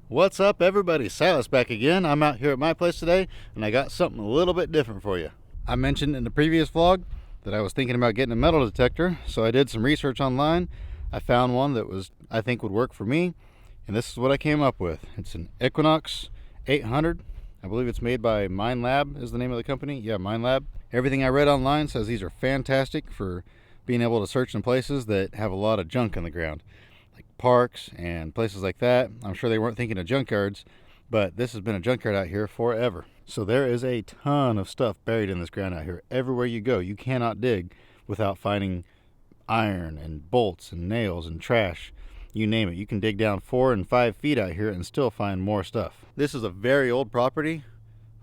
What's up, everybody? Silas back again. I'm out here at my place today, and I got something a little bit different for you. I mentioned in the previous vlog that I was thinking about getting a metal detector, so I did some research online. I found one that I think would work for me, and this is what I came up with. It's an Equinox 800. I believe it's made by MineLab is the name of the company. Yeah, MineLab. Everything I read online says these are fantastic for being able to search in places that have a lot of junk in the ground, like parks and places like that. I'm sure they weren't thinking of junkyards, but this has been a junkyard out here forever. So there is a ton of stuff buried in this ground out here. Everywhere you go, you cannot dig without finding iron and bolts and nails and trash. You name it. You can dig down 4 and 5 feet out here and still find more stuff. This is a very old property.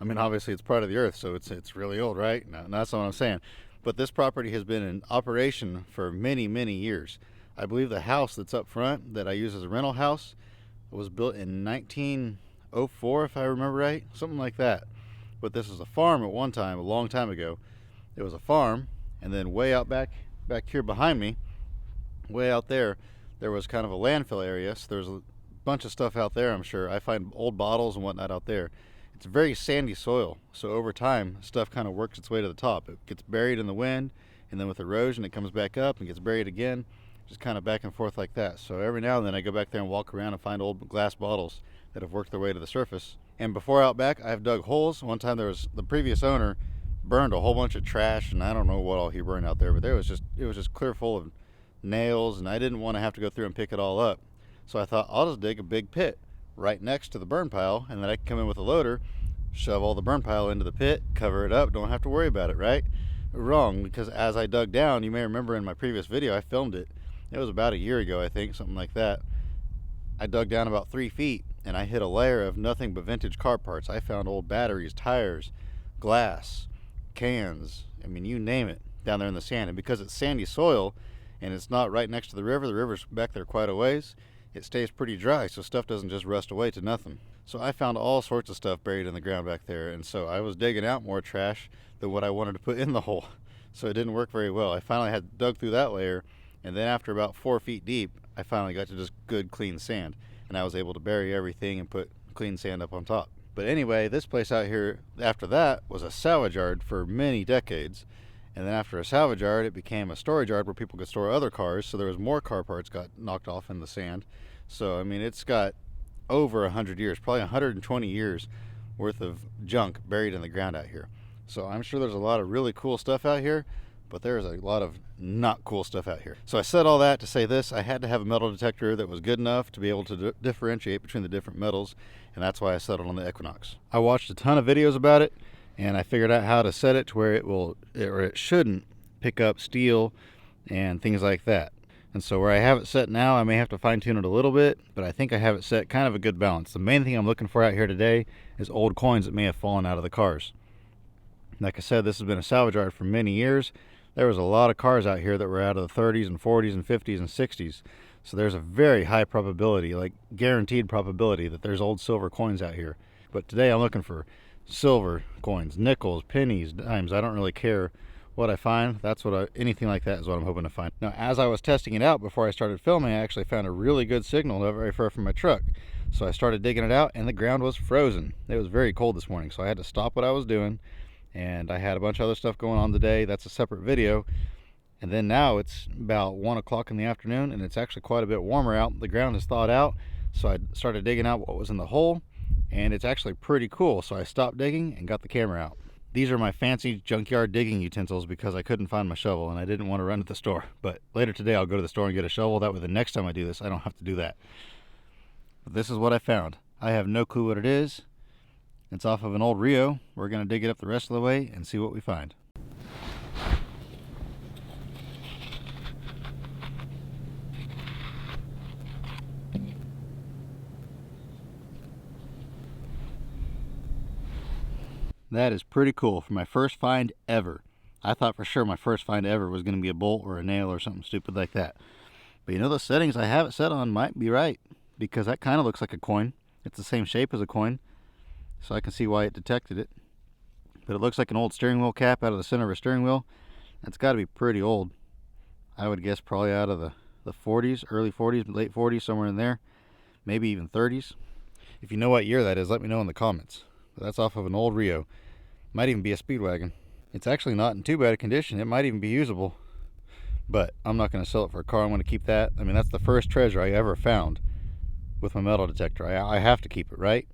I mean, obviously it's part of the earth, so it's really old, right? No, that's not what I'm saying. But this property has been in operation for many, many years. I believe the house that's up front that I use as a rental house was built in 1904, if I remember right, something like that. But this was a farm at one time, a long time ago. It was a farm, and then way out back here behind me, way out there was kind of a landfill area. So there's a bunch of stuff out there, I'm sure. I find old bottles and whatnot out there. It's very sandy soil, so over time stuff kind of works its way to the top. It gets buried in the wind, and then with erosion it comes back up and gets buried again, just kind of back and forth like that. So every now and then I go back there and walk around and find old glass bottles that have worked their way to the surface. And before out back, I've dug holes. One time the previous owner burned a whole bunch of trash, and I don't know what all he burned out there, but it was just clear full of nails, and I didn't want to have to go through and pick it all up. So I thought, I'll just dig a big pit right next to the burn pile, and then I can come in with a loader, shove all the burn pile into the pit, cover it up, don't have to worry about it, right? Wrong, because as I dug down, you may remember in my previous video, I filmed it. It was about a year ago, I think, something like that. I dug down about 3 feet, and I hit a layer of nothing but vintage car parts. I found old batteries, tires, glass, cans, I mean, you name it, down there in the sand. And because it's sandy soil, and it's not right next to the river's back there quite a ways, it stays pretty dry, so stuff doesn't just rust away to nothing. So I found all sorts of stuff buried in the ground back there, and so I was digging out more trash than what I wanted to put in the hole. So it didn't work very well. I finally had dug through that layer, and then after about 4 feet deep, I finally got to just good clean sand, and I was able to bury everything and put clean sand up on top. But anyway, this place out here after that was a salvage yard for many decades. And then after a salvage yard, it became a storage yard where people could store other cars. So there was more car parts got knocked off in the sand. So, I mean, it's got over 100 years, probably 120 years worth of junk buried in the ground out here. So I'm sure there's a lot of really cool stuff out here, but there's a lot of not cool stuff out here. So I said all that to say this: I had to have a metal detector that was good enough to be able to differentiate between the different metals, and that's why I settled on the Equinox. I watched a ton of videos about it, and I figured out how to set it to where it shouldn't pick up steel and things like that. And so where I have it set now, I may have to fine tune it a little bit, but I think I have it set kind of a good balance. The main thing I'm looking for out here today is old coins that may have fallen out of the cars. Like I said, this has been a salvage yard for many years. There was a lot of cars out here that were out of the 30s and 40s and 50s and 60s. So there's a very high probability, like guaranteed probability, that there's old silver coins out here. But today I'm looking for silver coins, nickels, pennies, dimes. I don't really care what I find. Anything like that is what I'm hoping to find. Now, as I was testing it out before I started filming, I actually found a really good signal not very far from my truck. So I started digging it out, and the ground was frozen. It was very cold this morning, so I had to stop what I was doing, and I had a bunch of other stuff going on today. That's a separate video. And then now it's about 1 o'clock in the afternoon, and it's actually quite a bit warmer out. The ground has thawed out, so I started digging out what was in the hole, and it's actually pretty cool. So I stopped digging and got the camera out. These are my fancy junkyard digging utensils because I couldn't find my shovel and I didn't want to run to the store. But later today I'll go to the store and get a shovel. That way the next time I do this, I don't have to do that. But this is what I found. I have no clue what it is. It's off of an old Rio. We're going to dig it up the rest of the way and see what we find. That is pretty cool for my first find ever. I thought for sure my first find ever was going to be a bolt or a nail or something stupid like that. But you know, the settings I have it set on might be right, because that kind of looks like a coin. It's the same shape as a coin, so I can see why it detected it. But it looks like an old steering wheel cap out of the center of a steering wheel. That's got to be pretty old. I would guess probably out of the 40s, early 40s, late 40s, somewhere in there. Maybe even 30s. If you know what year that is, let me know in the comments. But that's off of an old Rio. Might even be a Speedwagon. It's actually not in too bad a condition. It might even be usable. But I'm not going to sell it for a car. I'm going to keep that. I mean, that's the first treasure I ever found with my metal detector. I have to keep it, right?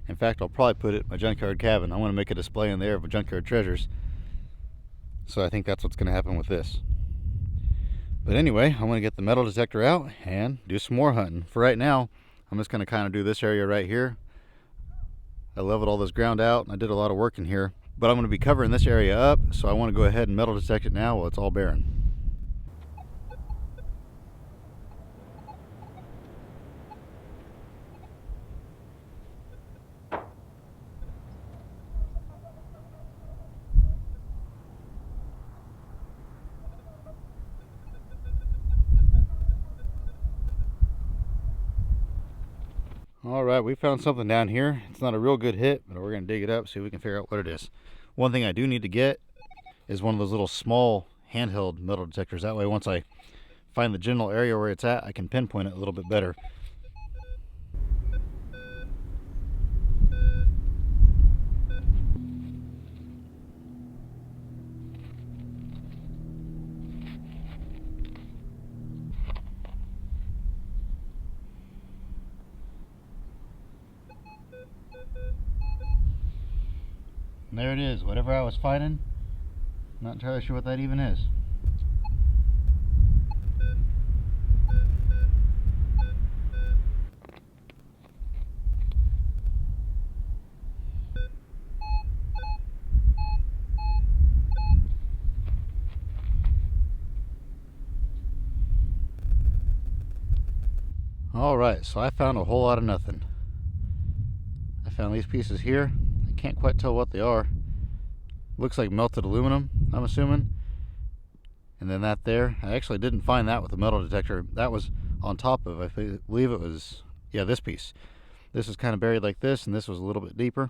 In fact, I'll probably put it in my junkyard cabin. I want to make a display in there of junkyard treasures. So I think that's what's going to happen with this. But anyway, I'm going to get the metal detector out and do some more hunting. For right now, I'm just going to kind of do this area right here. I leveled all this ground out and I did a lot of work in here. But I'm going to be covering this area up, so I want to go ahead and metal detect it now while it's all barren. Alright, we found something down here. It's not a real good hit, but we're going to dig it up, see if we can figure out what it is. One thing I do need to get is one of those little small handheld metal detectors. That way once I find the general area where it's at, I can pinpoint it a little bit better. And there it is, whatever I was finding. Not entirely sure what that even is. Alright, so I found a whole lot of nothing. I found these pieces here. I can't quite tell what they are. Looks like melted aluminum, I'm assuming. And then that there, I actually didn't find that with the metal detector. That was on top of, I believe it was, yeah, this piece. This is kind of buried like this, and this was a little bit deeper.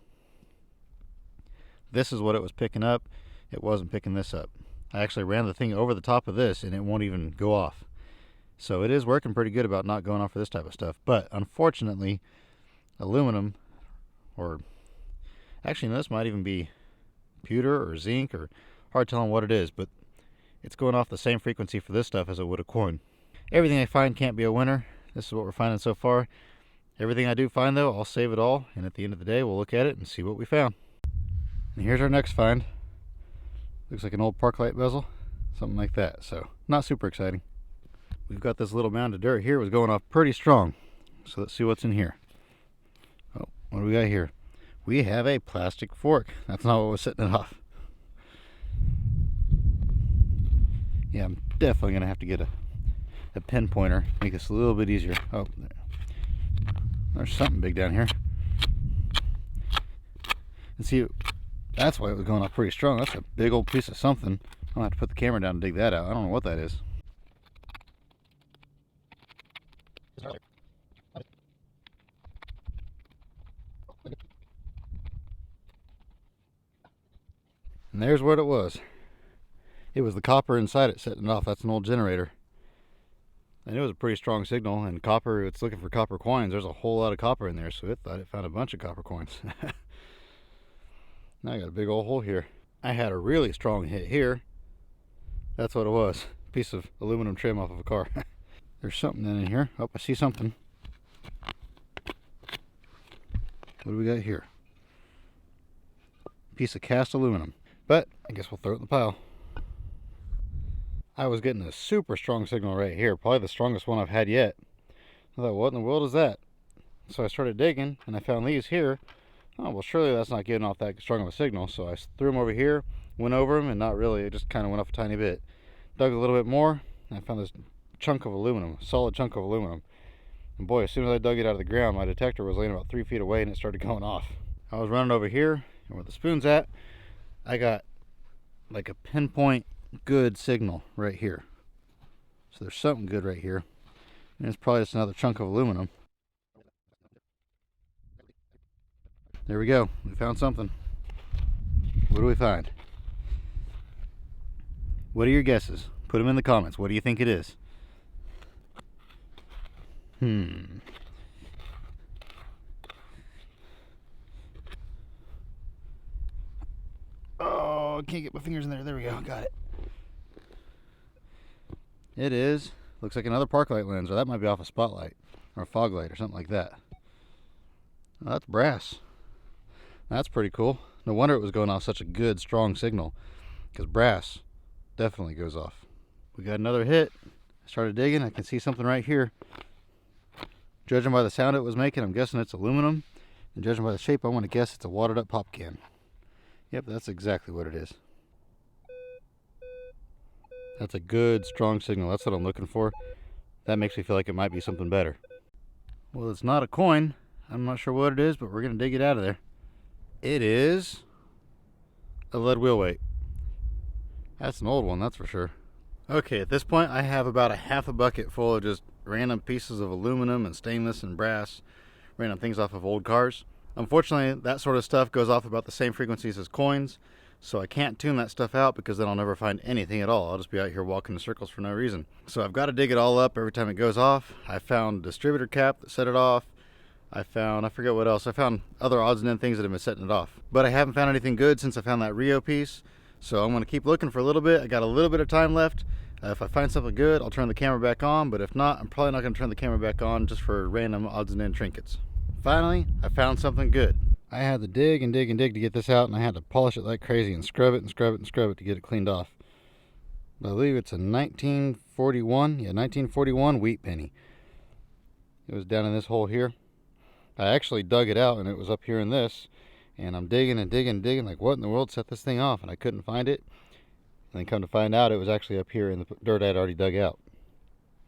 This is what it was picking up. It wasn't picking this up. I actually ran the thing over the top of this, and it won't even go off. So it is working pretty good about not going off for this type of stuff. But unfortunately, aluminum, or actually, no, this might even be pewter or zinc, or hard telling what it is, but it's going off the same frequency for this stuff as it would a coin. Everything I find can't be a winner. This is what we're finding so far. Everything I do find, though, I'll save it all, and at the end of the day, we'll look at it and see what we found. And here's our next find. Looks like an old park light bezel, something like that. So not super exciting. We've got this little mound of dirt here. It was going off pretty strong. So let's see what's in here. Oh, what do we got here? We have a plastic fork. That's not what was setting it off. Yeah, I'm definitely going to have to get a pin pointer. Make this a little bit easier. Oh, there's something big down here. And see, that's why it was going off pretty strong. That's a big old piece of something. I'm going to have to put the camera down and dig that out. I don't know what that is. And there's what it was. It was the copper inside it setting it off. That's an old generator. And it was a pretty strong signal. And copper, it's looking for copper coins. There's a whole lot of copper in there. So it thought it found a bunch of copper coins. Now I got a big old hole here. I had a really strong hit here. That's what it was. A piece of aluminum trim off of a car. There's something in here. Oh, I see something. What do we got here? Piece of cast aluminum. But I guess we'll throw it in the pile. I was getting a super strong signal right here. Probably the strongest one I've had yet. I thought, what in the world is that? So I started digging and I found these here. Oh, well, surely that's not giving off that strong of a signal. So I threw them over here, went over them, and not really. It just kind of went off a tiny bit. Dug a little bit more, and I found this chunk of aluminum, a solid chunk of aluminum. And boy, as soon as I dug it out of the ground, my detector was laying about 3 feet away, and it started going off. I was running over here, and where the spoon's at, I got like a pinpoint good signal right here. So there's something good right here. And it's probably just another chunk of aluminum. There we go. We found something. What do we find? What are your guesses? Put them in the comments. What do you think it is? Oh, I can't get my fingers in there. There we go. Got it. It is. Looks like another park light lens, or that might be off a spotlight or a fog light or something like that. Oh, that's brass. That's pretty cool. No wonder it was going off such a good, strong signal, because brass definitely goes off. We got another hit. I started digging. I can see something right here. Judging by the sound it was making, I'm guessing it's aluminum. And judging by the shape, I want to guess it's a watered up pop can. Yep, that's exactly what it is. That's a good, strong signal. That's what I'm looking for. That makes me feel like it might be something better. Well, it's not a coin. I'm not sure what it is, but we're going to dig it out of there. It is a lead wheel weight. That's an old one, that's for sure. Okay, at this point I have about a half a bucket full of just random pieces of aluminum and stainless and brass, random things off of old cars. Unfortunately, that sort of stuff goes off about the same frequencies as coins, so I can't tune that stuff out because then I'll never find anything at all. I'll just be out here walking in circles for no reason. So I've got to dig it all up every time it goes off. I found a distributor cap that set it off. I forget what else. I found other odds and ends things that have been setting it off. But I haven't found anything good since I found that Rio piece. So I'm going to keep looking for a little bit. I got a little bit of time left. If I find something good, I'll turn the camera back on. But if not, I'm probably not going to turn the camera back on just for random odds and ends trinkets. Finally, I found something good. I had to dig and dig and dig to get this out, and I had to polish it like crazy and scrub it and scrub it and scrub it to get it cleaned off. I believe it's a 1941 wheat penny. It was down in this hole here. I actually dug it out, and it was up here in this, and I'm digging and digging and digging, like what in the world set this thing off, and I couldn't find it. And then come to find out, it was actually up here in the dirt I'd already dug out.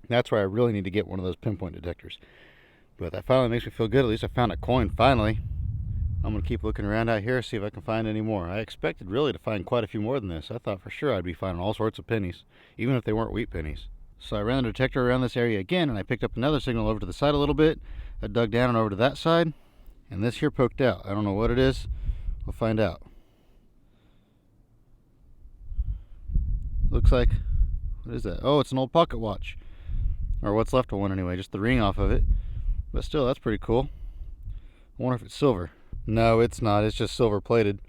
That's where I really need to get one of those pinpoint detectors. But that finally makes me feel good. At least I found a coin finally. I'm going to keep looking around out here, see if I can find any more. I expected really to find quite a few more than this. I thought for sure I'd be finding all sorts of pennies, even if they weren't wheat pennies. So I ran the detector around this area again, and I picked up another signal over to the side a little bit. I dug down and over to that side, and this here poked out. I don't know what it is. We'll find out. Looks like, what is that? Oh, it's an old pocket watch. Or what's left of one anyway, just the ring off of it. But still, that's pretty cool. I wonder if it's silver. No, it's not. It's just silver plated.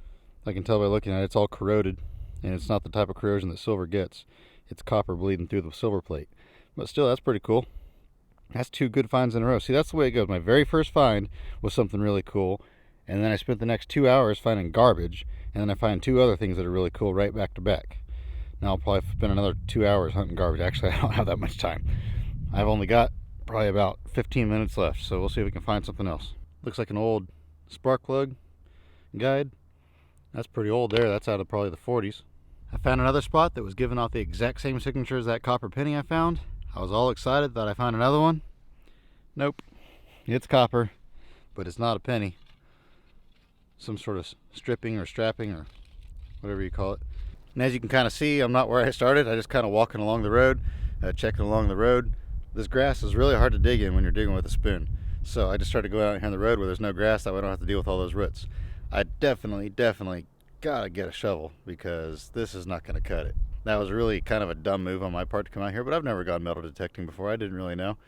I can tell by looking at it. It's all corroded, and it's not the type of corrosion that silver gets. It's copper bleeding through the silver plate. But still, that's pretty cool. That's two good finds in a row. See, that's the way it goes. My very first find was something really cool, and then I spent the next 2 hours finding garbage, and then I find two other things that are really cool right back to back. Now I'll probably spend another 2 hours hunting garbage. Actually, I don't have that much time. I've only got probably about 15 minutes left, so we'll see if we can find something else. Looks like an old spark plug guide. That's pretty old there. That's out of probably the 40s. I found another spot that was giving off the exact same signature as that copper penny I found. I was all excited, thought I found another one. Nope. It's copper, but it's not a penny. Some sort of stripping or strapping or whatever you call it. And as you can kind of see, I'm not where I started. I just kind of walking along the road, checking along the road. This grass is really hard to dig in when you're digging with a spoon. So I just started to go out here on the road where there's no grass, that way I don't have to deal with all those roots. I definitely gotta get a shovel because this is not gonna cut it. That was really kind of a dumb move on my part to come out here, but I've never gone metal detecting before. I didn't really know,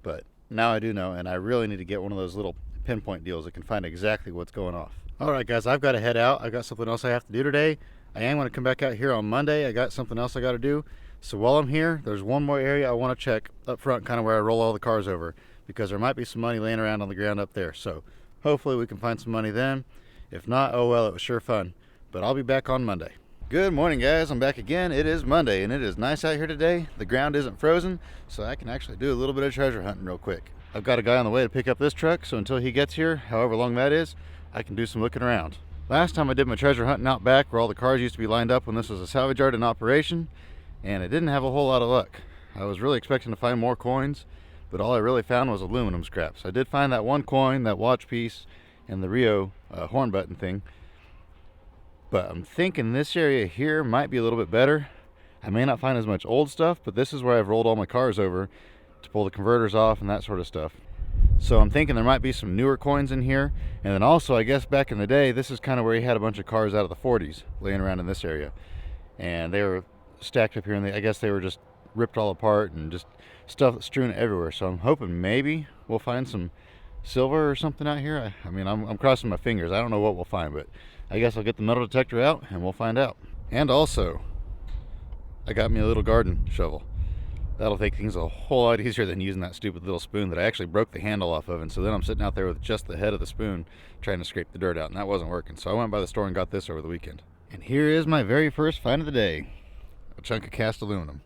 but now I do know, and I really need to get one of those little pinpoint deals that can find exactly what's going off. All right, guys, I've got to head out. I've got something else I have to do today. I am going to come back out here on Monday. I got something else I got to do. So while I'm here, there's one more area I want to check up front, kind of where I roll all the cars over, because there might be some money laying around on the ground up there. So hopefully we can find some money then. If not, oh well, it was sure fun. But I'll be back on Monday. Good morning, guys. I'm back again. It is Monday, and it is nice out here today. The ground isn't frozen, so I can actually do a little bit of treasure hunting real quick. I've got a guy on the way to pick up this truck, so until he gets here, however long that is, I can do some looking around. Last time I did my treasure hunting out back where all the cars used to be lined up when this was a salvage yard in operation, and I didn't have a whole lot of luck. I was really expecting to find more coins, but all I really found was aluminum scraps. I did find that one coin, that watch piece, and the Rio horn button thing. But I'm thinking this area here might be a little bit better. I may not find as much old stuff, but this is where I've rolled all my cars over to pull the converters off and that sort of stuff. So I'm thinking there might be some newer coins in here. And then also, I guess back in the day, this is kind of where he had a bunch of cars out of the 40s laying around in this area. And they were stacked up here, and I guess they were just ripped all apart and just stuff strewn everywhere. So I'm hoping maybe we'll find some silver or something out here. I mean, I'm crossing my fingers. I don't know what we'll find, but I guess I'll get the metal detector out and we'll find out. And also, I got me a little garden shovel. That'll make things a whole lot easier than using that stupid little spoon that I actually broke the handle off of. And so then I'm sitting out there with just the head of the spoon trying to scrape the dirt out, and that wasn't working. So I went by the store and got this over the weekend. And here is my very first find of the day. A chunk of cast aluminum.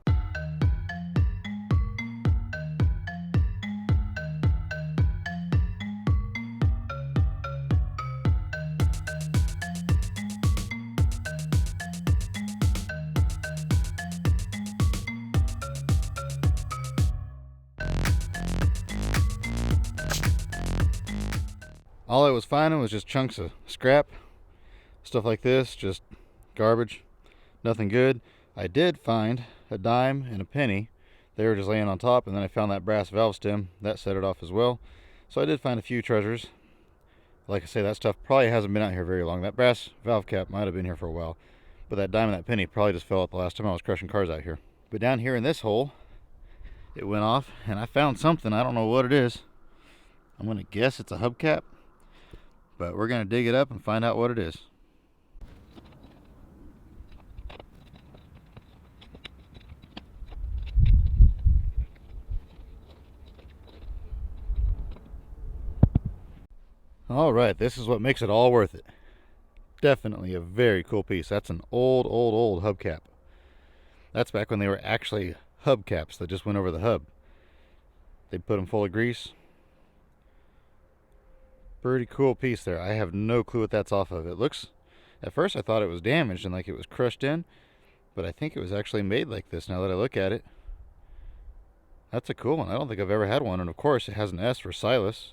All I was finding was just chunks of scrap, stuff like this, just garbage, nothing good. I did find a dime and a penny. They were just laying on top, and then I found that brass valve stem. That set it off as well. So I did find a few treasures. Like I say, that stuff probably hasn't been out here very long. That brass valve cap might have been here for a while, but that dime and that penny probably just fell out the last time I was crushing cars out here. But down here in this hole, it went off, and I found something. I don't know what it is. I'm gonna guess it's a hubcap, but we're gonna dig it up and find out what it is. All right, this is what makes it all worth it. Definitely a very cool piece. That's an old hubcap. That's back when they were actually hubcaps that just went over the hub. They'd put them full of grease. Pretty cool piece there. I have no clue what that's off of. It looks, at first I thought it was damaged and like it was crushed in, but I think it was actually made like this now that I look at it. That's a cool one. I don't think I've ever had one, and of course it has an S for Silas.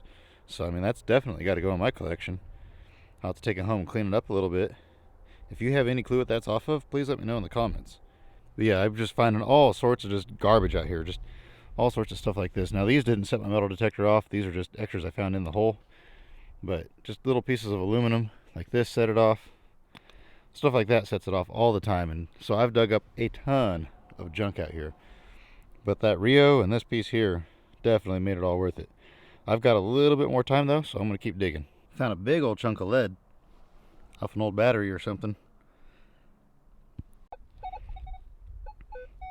So I mean, that's definitely got to go in my collection. I'll have to take it home and clean it up a little bit. If you have any clue what that's off of, please let me know in the comments. But yeah, I'm just finding all sorts of just garbage out here, just all sorts of stuff like this. Now these didn't set my metal detector off. These are just extras I found in the hole. But just little pieces of aluminum like this set it off. Stuff like that sets it off all the time. And so I've dug up a ton of junk out here. But that Rio and this piece here definitely made it all worth it. I've got a little bit more time though, so I'm going to keep digging. Found a big old chunk of lead off an old battery or something.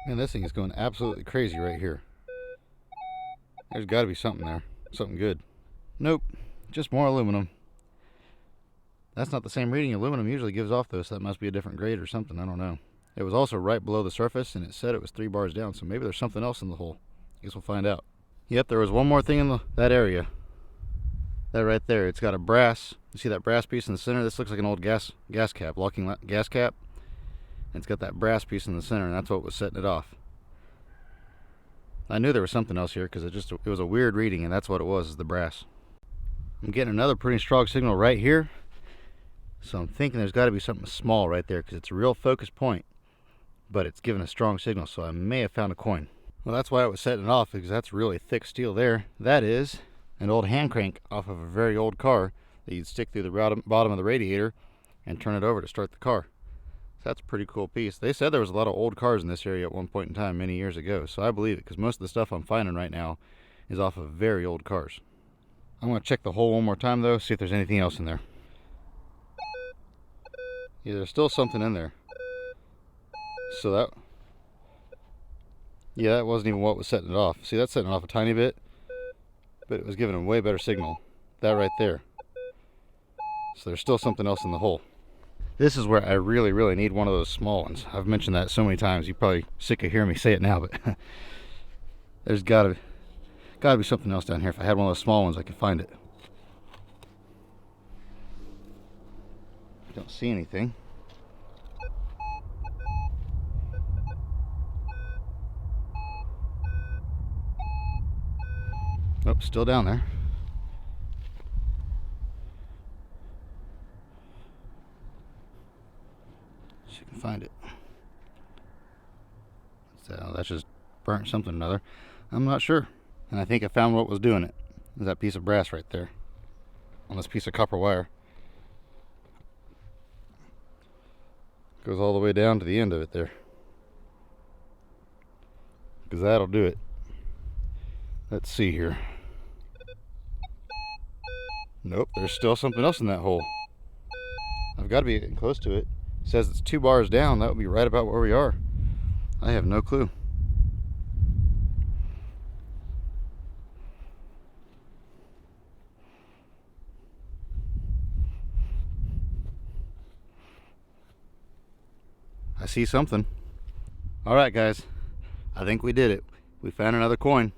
Man, this thing is going absolutely crazy right here. There's got to be something there. Something good. Nope. Just more aluminum. That's not the same reading aluminum usually gives off though, so that must be a different grade or something. I don't know. It was also right below the surface, and it said it was 3 bars down, so maybe there's something else in the hole. Guess we'll find out. Yep, there was one more thing in that area. That right there. It's got a brass. You see that brass piece in the center? This looks like an old gas cap, locking gas cap. And it's got that brass piece in the center, and that's what was setting it off. I knew there was something else here because it was a weird reading, and that's what it was, is the brass. I'm getting another pretty strong signal right here. So I'm thinking there's got to be something small right there because it's a real focus point. But it's giving a strong signal, so I may have found a coin. Well, that's why it was setting it off, because that's really thick steel there. That is an old hand crank off of a very old car that you'd stick through the bottom of the radiator and turn it over to start the car. So that's a pretty cool piece. They said there was a lot of old cars in this area at one point in time many years ago, so I believe it, because most of the stuff I'm finding right now is off of very old cars. I'm going to check the hole one more time though, see if there's anything else in there. Yeah, there's still something in there. So that, yeah, that wasn't even what was setting it off. See, that's setting it off a tiny bit, but it was giving a way better signal. That right there. So there's still something else in the hole. This is where I really need one of those small ones. I've mentioned that so many times, you're probably sick of hearing me say it now, but there's gotta be something else down here. If I had one of those small ones, I could find it. Don't see anything. Nope, still down there. See if you can find it. So that's just burnt something or another. I'm not sure. And I think I found what was doing it. Is that piece of brass right there on this piece of copper wire. Goes all the way down to the end of it there. Because that'll do it. Let's see here. Nope, there's still something else in that hole. I've got to be getting close to it. says it's 2 bars down. That would be right about where we are. I have no clue. I see something. Alright guys, I think we did it. We found another coin.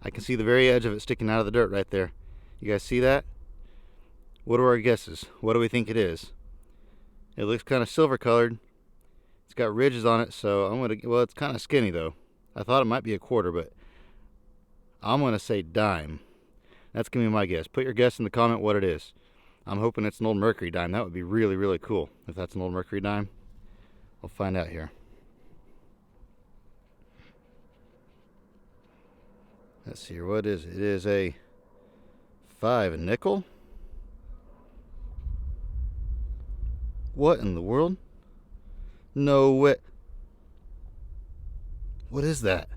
I can see the very edge of it sticking out of the dirt right there. You guys see that? What are our guesses? What do we think it is? It looks kind of silver colored. It's got ridges on it, so well, it's kind of skinny though. I thought it might be a quarter, but I'm gonna say dime. That's gonna be my guess. Put your guess in the comment what it is. I'm hoping it's an old mercury dime. That would be really, really cool if that's an old mercury dime. We'll find out here. Let's see here. What is it? It is a 5 nickel. What in the world? No way. What is that?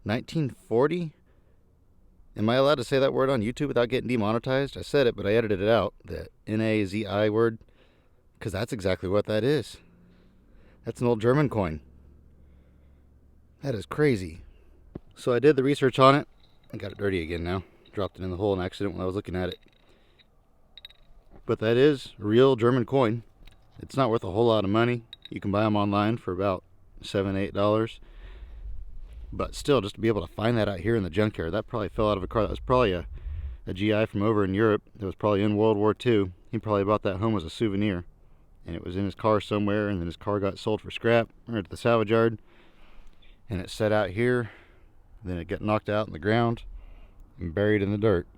1940? Am I allowed to say that word on YouTube without getting demonetized? I said it, but I edited it out. The N-A-Z-I word. Because that's exactly what that is. That's an old German coin. That is crazy. So I did the research on it. I got it dirty again now. Dropped it in the hole in accident when I was looking at it. But that is a real German coin. It's not worth a whole lot of money. You can buy them online for about $7, $8. But still, just to be able to find that out here in the junkyard, that probably fell out of a car. That was probably a GI from over in Europe. That was probably in World War II. He probably bought that home as a souvenir. And it was in his car somewhere, and then his car got sold for scrap or at the salvage yard. And it set out here. Then it got knocked out in the ground and buried in the dirt.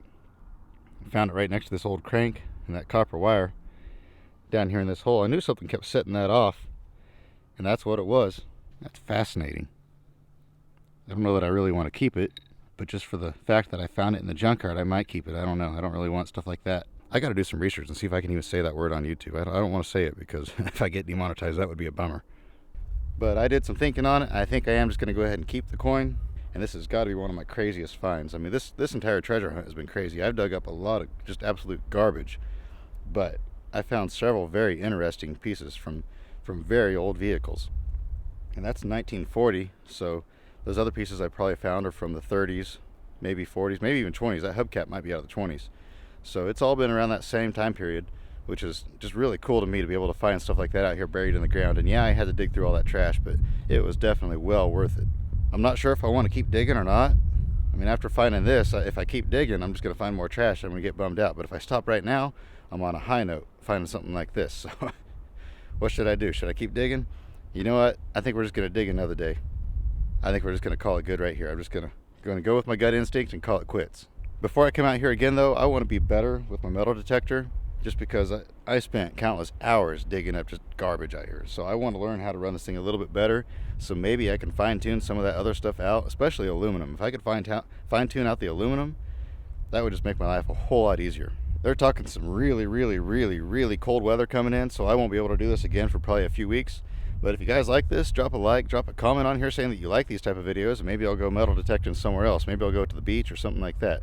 I found it right next to this old crank and that copper wire down here in this hole. I knew something kept setting that off, and that's what it was. That's fascinating. I don't know that I really want to keep it, but just for the fact that I found it in the junkyard, I might keep it. I don't know. I don't really want stuff like that. I got to do some research and see if I can even say that word on YouTube. I don't want to say it because if I get demonetized, that would be a bummer. But I did some thinking on it. I think I am just going to go ahead and keep the coin. And this has got to be one of my craziest finds. I mean, this entire treasure hunt has been crazy. I've dug up a lot of just absolute garbage. But I found several very interesting pieces from very old vehicles. And that's 1940. So those other pieces I probably found are from the 30s, maybe 40s, maybe even 20s. That hubcap might be out of the 20s. So it's all been around that same time period, which is just really cool to me to be able to find stuff like that out here buried in the ground. And yeah, I had to dig through all that trash, but it was definitely well worth it. I'm not sure if I want to keep digging or not. I mean, after finding this, if I keep digging, I'm just going to find more trash and I'm going to get bummed out. But if I stop right now, I'm on a high note finding something like this. So what should I do? Should I keep digging? You know what? I think we're just going to dig another day. I think we're just going to call it good right here. I'm just going to go with my gut instinct and call it quits. Before I come out here again though, I want to be better with my metal detector, just because I spent countless hours digging up just garbage out here. So I want to learn how to run this thing a little bit better, so maybe I can fine-tune some of that other stuff out, especially aluminum. If I could fine-tune out the aluminum, that would just make my life a whole lot easier. They're talking some really, really, really, really cold weather coming in, so I won't be able to do this again for probably a few weeks. But if you guys like this, drop a like, drop a comment on here saying that you like these type of videos, and maybe I'll go metal detecting somewhere else. Maybe I'll go to the beach or something like that.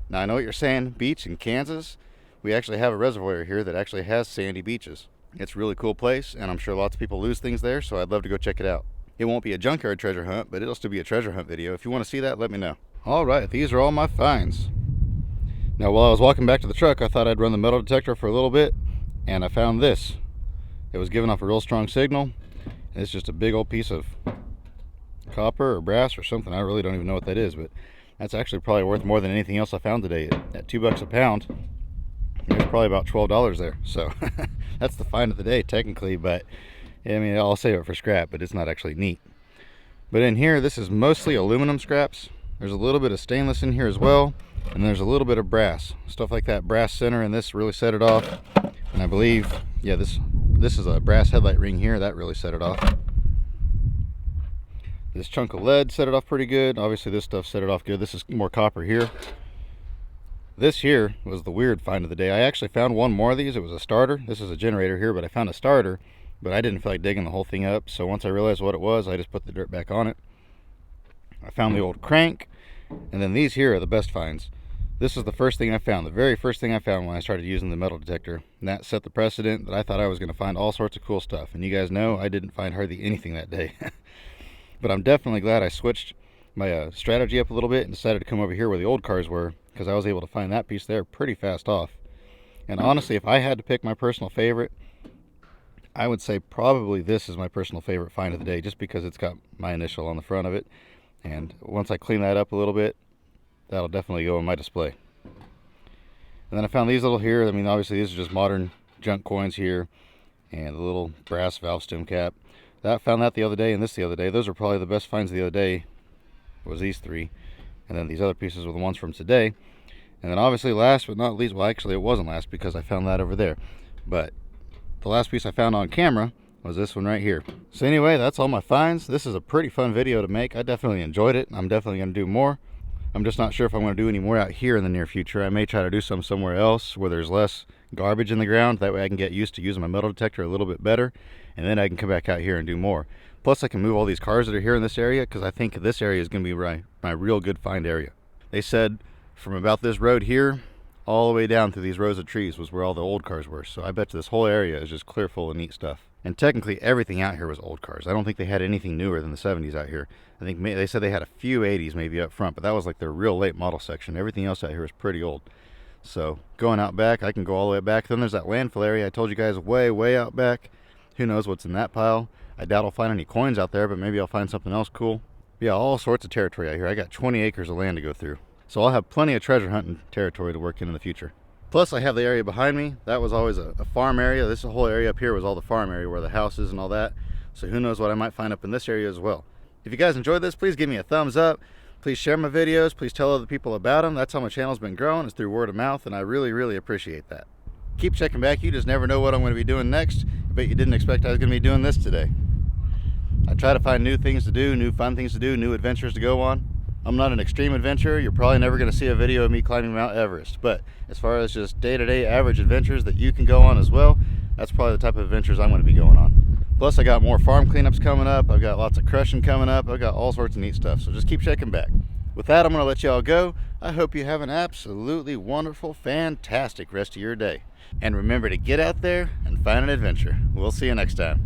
Now I know what you're saying, beach in Kansas. We actually have a reservoir here that actually has sandy beaches. It's a really cool place, and I'm sure lots of people lose things there, so I'd love to go check it out. It won't be a junkyard treasure hunt, but it'll still be a treasure hunt video. If you want to see that, let me know. Alright, these are all my finds. Now while I was walking back to the truck, I thought I'd run the metal detector for a little bit, and I found this. It was giving off a real strong signal. It's just a big old piece of copper or brass or something. I really don't even know what that is, but that's actually probably worth more than anything else I found today. At $2 a pound, there's probably about $12 there. So that's the find of the day technically, but I mean, I'll save it for scrap, but it's not actually neat. But in here, this is mostly aluminum scraps. There's a little bit of stainless in here as well, and there's a little bit of brass, stuff like that brass center, and this really set it off. And I believe, yeah, this is a brass headlight ring here that really set it off. This chunk of lead set it off pretty good. Obviously this stuff set it off good. This is more copper here. This here was the weird find of the day. I actually found one more of these. It was a starter. This is a generator here, but I found a starter, but I didn't feel like digging the whole thing up. So once I realized what it was, I just put the dirt back on it. I found the old crank, and then these here are the best finds. This is the first thing I found, the very first thing I found when I started using the metal detector. And that set the precedent that I thought I was going to find all sorts of cool stuff. And you guys know I didn't find hardly anything that day. But I'm definitely glad I switched my strategy up a little bit and decided to come over here where the old cars were, because I was able to find that piece there pretty fast off. And honestly, if I had to pick my personal favorite, I would say probably this is my personal favorite find of the day, just because it's got my initial on the front of it. And once I clean that up a little bit, that'll definitely go in my display. And then I found these little here. I mean, obviously these are just modern junk coins here, and the little brass valve stem cap. Found that the other day, and this the other day. Those are probably the best finds of the other day, was these three. And then these other pieces were the ones from today. And then obviously last but not least, well actually it wasn't last because I found that over there, but the last piece I found on camera was this one right here. So anyway, that's all my finds. This is a pretty fun video to make. I definitely enjoyed it. I'm definitely going to do more. I'm just not sure if I'm going to do any more out here in the near future. I may try to do some somewhere else where there's less garbage in the ground. That way I can get used to using my metal detector a little bit better, and then I can come back out here and do more. Plus I can move all these cars that are here in this area, because I think this area is going to be my real good find area. They said from about this road here all the way down through these rows of trees was where all the old cars were. So I bet you this whole area is just clear full of neat stuff. And technically everything out here was old cars. I don't think they had anything newer than the 70s out here. I think they said they had a few 80s maybe up front, but that was like their real late model section. Everything else out here is pretty old. So going out back, I can go all the way back. Then there's that landfill area I told you guys, way out back. Who knows what's in that pile. I doubt I'll find any coins out there, but maybe I'll find something else cool. But yeah, all sorts of territory out here. I got 20 acres of land to go through. So I'll have plenty of treasure hunting territory to work in the future. Plus I have the area behind me. That was always a farm area. This whole area up here was all the farm area where the houses and all that. So who knows what I might find up in this area as well. If you guys enjoyed this, please give me a thumbs up. Please share my videos. Please tell other people about them. That's how my channel's been growing. It's through word of mouth, and I really appreciate that. Keep checking back. You just never know what I'm going to be doing next. I bet you didn't expect I was going to be doing this today. I try to find new things to do, new fun things to do, new adventures to go on. I'm not an extreme adventurer. You're probably never going to see a video of me climbing Mount Everest. But as far as just day-to-day average adventures that you can go on as well, that's probably the type of adventures I'm going to be going on. Plus I got more farm cleanups coming up. I've got lots of crushing coming up. I've got all sorts of neat stuff. So just keep checking back. With that, I'm going to let y'all go. I hope you have an absolutely wonderful, fantastic rest of your day. And remember to get out there and find an adventure. We'll see you next time.